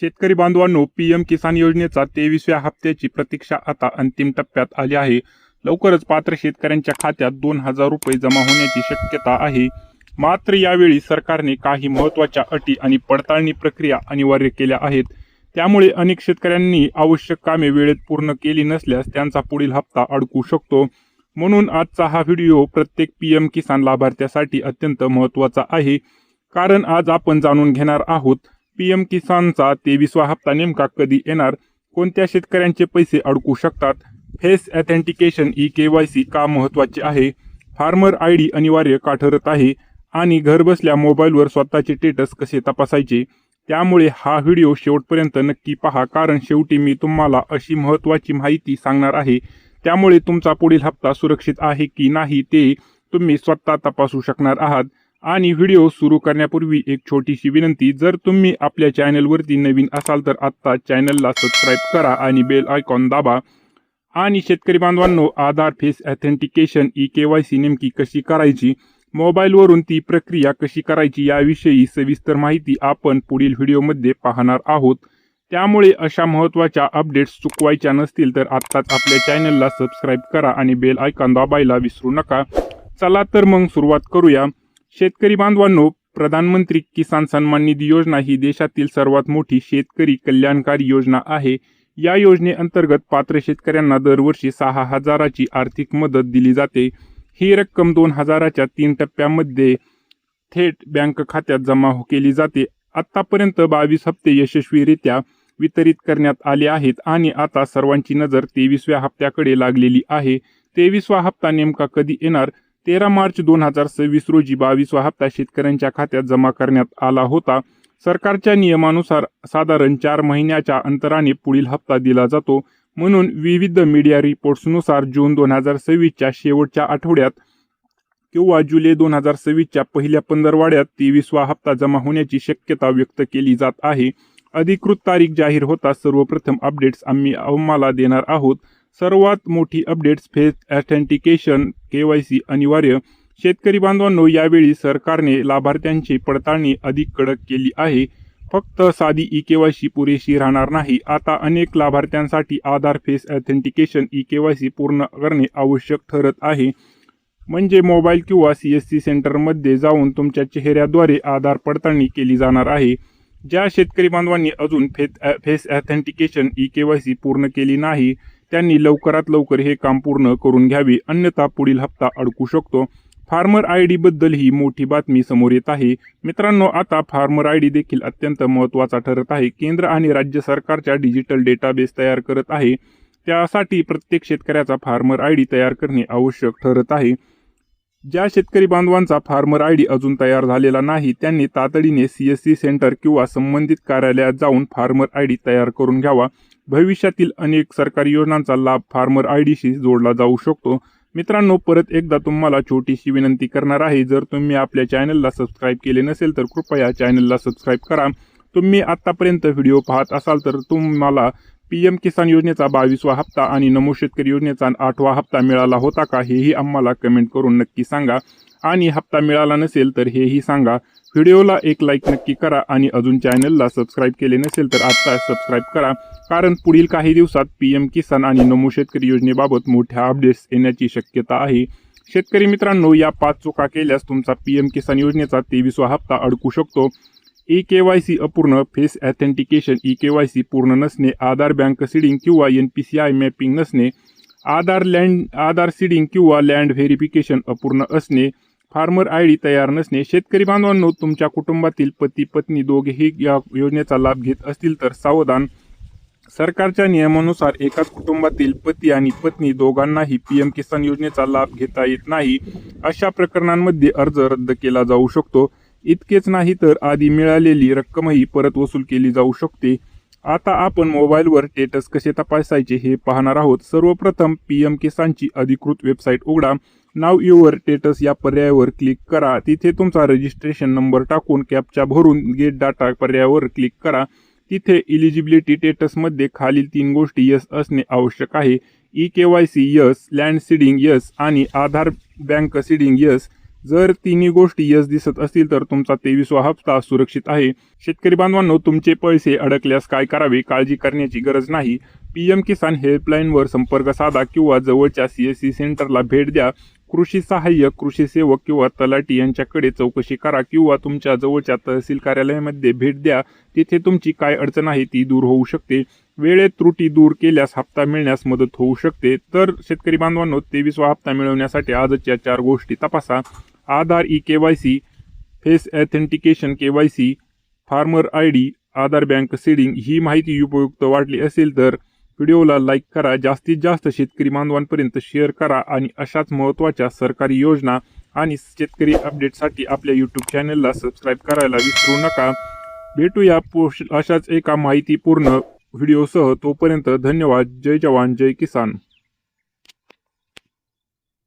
शेतकरी बांधवांनो, पीएम किसान योजनेचा 23व्या हप्त्याची प्रतीक्षा आता अंतिम टप्प्यात आली आहे. लवकरच पात्र शेतकऱ्यांच्या खात्यात 2,000 रुपये जमा होण्याची शक्यता आहे. मात्र यावेळी सरकारने काही महत्त्वाच्या अटी आणि पडताळणी प्रक्रिया अनिवार्य केल्या आहेत. त्यामुळे अनेक शेतकऱ्यांनी आवश्यक कामे वेळेत पूर्ण केली नसल्यास त्यांचा पुढील हप्ता अडकू शकतो. म्हणून आजचा हा व्हिडिओ प्रत्येक पीएम किसान लाभार्थ्यासाठी अत्यंत महत्त्वाचा आहे. कारण आज आपण जाणून घेणार आहोत पीएम किसानचा 23वा हप्ता नेमका कधी येणार, कोणत्या शेतकऱ्यांचे पैसे अडकू शकतात, फेस ऑथेंटिकेशन KYC का महत्त्वाचे आहे, फार्मर ID अनिवार्य का ठरत आहे आणि घरबसल्या मोबाईलवर स्वतःचे स्टेटस कसे तपासायचे. त्यामुळे हा व्हिडिओ शेवटपर्यंत नक्की पहा, कारण शेवटी मी तुम्हाला अशी महत्त्वाची माहिती सांगणार आहे त्यामुळे तुमचा पुढील हप्ता सुरक्षित आहे की नाही ते तुम्ही स्वतः तपासू शकणार आहात. आणि व्हिडिओ सुरू करण्यापूर्वी एक छोटीशी विनंती, जर तुम्ही आपल्या चॅनलवरती नवीन असाल तर आत्ता चॅनलला सबस्क्राईब करा आणि बेल आयकॉन दाबा. आणि शेतकरी बांधवांनो, आधार फेस ऑथेंटिकेशन KYC नेमकी कशी करायची, मोबाईलवरून ती प्रक्रिया कशी करायची याविषयी सविस्तर माहिती आपण पुढील व्हिडिओमध्ये पाहणार आहोत. त्यामुळे अशा महत्त्वाच्या अपडेट्स चुकवायच्या नसतील तर आत्ताच आपल्या चॅनलला सबस्क्राईब करा आणि बेल आयकॉन दाबायला विसरू नका. चला तर मग सुरुवात करूया. शेतकरी बांधवांनो, प्रधानमंत्री किसान सन्मान निधी योजना ही देशातील सर्वात मोठी शेतकरी कल्याणकारी योजना आहे. या योजनेअंतर्गत पात्र शेतकऱ्यांना दरवर्षी 6,000ची आर्थिक मदत दिली जाते. ही रक्कम 2,000च्या 3 टप्प्यांमध्ये थेट बँक खात्यात जमा केली जाते. आतापर्यंत 22 हप्ते यशस्वीरित्या वितरित करण्यात आले आहेत आणि आता सर्वांची नजर 23व्या हप्त्याकडे लागलेली आहे. 23वा हप्ता नेमका कधी येणार? 13 मार्च 2026 रोजी 22वा हप्ता शेतकऱ्यांच्या खात्यात जमा करण्यात आला होता. सरकारच्या नियमानुसार साधारण 4 महिन्याच्या अंतराने पुढील हप्ता दिला जातो. म्हणून विविध मीडिया रिपोर्ट्सनुसार जून 2026च्या शेवटच्या आठवड्यात किंवा जुलै 2026च्या पहिल्या पंधरवड्यात 23वा हप्ता जमा होण्याची शक्यता व्यक्त केली जात आहे. अधिकृत तारीख जाहीर होता सर्वप्रथम अपडेट्स आम्हाला देणार आहोत. सर्वात मोठी अपडेट्स फेस ऑथेंटिकेशन KYC अनिवार्य. शेतकरी बांधवांनो, यावेळी सरकारने लाभार्थ्यांची पडताळणी अधिक कडक केली आहे. फक्त साधी KYC पुरेशी राहणार नाही. आता अनेक लाभार्थ्यांसाठी आधार फेस ऑथेंटिकेशन KYC पूर्ण करणे आवश्यक ठरत आहे. म्हणजे मोबाईल किंवा CSC सेंटरमध्ये जाऊन तुमच्या चेहऱ्याद्वारे आधार पडताळणी केली जाणार आहे. ज्या शेतकरी बांधवांनी अजून फेस ऑथेंटिकेशन KYC पूर्ण केली नाही त्यांनी लवकरात लवकर हे काम पूर्ण करून घ्यावे, अन्यथा पुढील हप्ता अडकू शकतो. फार्मर ID बद्दल ही मोठी बातमी समोर येत आहे. मित्रांनो, आता फार्मर ID देखील अत्यंत महत्त्वाचा ठरत आहे. केंद्र आणि राज्य सरकारच्या डिजिटल डेटाबेस तयार करत आहे. त्यासाठी प्रत्येक शेतकऱ्याचा फार्मर ID तयार करणे आवश्यक ठरत आहे. ज्या शेतकरी बांधवांचा फार्मर ID अजून तयार झालेला नाही त्यांनी तातडीने CSC सेंटर किंवा संबंधित कार्यालयात जाऊन फार्मर ID तयार करून घ्यावा. भविष्यातील अनेक सरकारी योजनांचा लाभ फार्मर IDशी जोडला जाऊ शकतो. मित्रांनो, परत एकदा तुम्हाला छोटीशी विनंती करणार आहे, जर तुम्ही आपल्या चॅनलला सबस्क्राईब केले नसेल तर कृपया चॅनलला सबस्क्राईब करा. तुम्ही आतापर्यंत व्हिडिओ पाहत असाल तर तुम्हाला पीएम किसान योजनेचा 22वा हप्ता आणि नमो शेतकरी योजनेचा 8वा हप्ता मिळाला होता का, हेही आम्हाला कमेंट करून नक्की सांगा. आणि हप्ता मिळाला नसेल तर हेही सांगा. व्हिडिओला एक लाईक नक्की करा आणि अजून चॅनलला सबस्क्राईब केले नसेल तर आत्ता सबस्क्राईब करा, कारण पुढील काही दिवसात पीएम किसान आणि नमो शेतकरी योजनेबाबत मोठ्या अपडेट्स येण्याची शक्यता आहे. शेतकरी मित्रांनो, या 5 चुका केल्यास तुमचा पीएम किसान योजनेचा 23वा हप्ता अडकू शकतो. KYC अपूर्ण, फेस ऑथेंटिकेशन KYC पूर्ण नसणे, आधार बँक सीडिंग किंवा NPCI मॅपिंग नसणे, आधार सीडिंग किंवा लँड व्हेरिफिकेशन अपूर्ण असणे, फार्मर ID तयार नसणे. शेतकरी बांधवांनो, तुमच्या कुटुंबातील पती पत्नी दोघेही या योजनेचा लाभ घेत असतील तर सावधान. सरकारच्या नियमानुसार एकाच कुटुंबातील पती आणि पत्नी दोघांनाही पीएम किसान योजनेचा लाभ घेता येत नाही. अशा प्रकरणांमध्ये अर्ज रद्द केला जाऊ शकतो. इतकेच नाही तर आधी मिळालेली रक्कमही परत वसूल केली जाऊ शकते. आता आपण मोबाईलवर स्टेटस कसे तपासायचे हे पाहणार आहोत. सर्वप्रथम पीएम किसानची अधिकृत वेबसाईट उघडा. नाव युअर स्टेटस या पर्यायावर क्लिक करा. तिथे तुमचा रजिस्ट्रेशन नंबर टाकून कॅप्चा भरून गेट डाटा पर्यायावर क्लिक करा. तिथे इलिजिबिलिटी स्टेटसमध्ये खालील 3 गोष्टी यस असणे आवश्यक आहे. KYC yes, land seeding yes आणि आधार बँक सीडिंग यस. जर तिन्ही गोष्टी यश दिसत असतील तर तुमचा 23वा हप्ता सुरक्षित आहे. शेतकरी बांधवांनो, तुमचे पैसे अडकल्यास काय करावे? काळजी करण्याची गरज नाही. पीएम किसान हेल्पलाईनवर संपर्क साधा किंवा जवळच्या सीएससी सेंटरला भेट द्या. कृषी सहाय्यक, कृषी सेवक किंवा तलाठी यांच्याकडे चौकशी करा किंवा तुमच्या जवळच्या तहसील कार्यालयामध्ये भेट द्या. तिथे तुमची काय अडचण आहे ती दूर होऊ शकते. वेळेत त्रुटी दूर केल्यास हप्ता मिळण्यास मदत होऊ शकते. तर शेतकरी बांधवांनो, 23वा हप्ता मिळवण्यासाठी आजच्या 4 गोष्टी तपासा. Aadhaar e KYC, face authentication KYC, farmer ID, Aadhaar bank seeding. ही माहिती उपयुक्त वाटली असेल तर व्हिडिओला लाईक करा, जास्तीत जास्त शेतकरी बांधवांपर्यंत शेअर करा आणि अशाच महत्त्वाच्या सरकारी योजना आणि शेतकरी अपडेटसाठी आपल्या YouTube चॅनलला सबस्क्राईब करायला विसरू नका. भेटूया अशाच एका माहितीपूर्ण व्हिडिओसह. तोपर्यंत धन्यवाद. जय जवान जय किसान.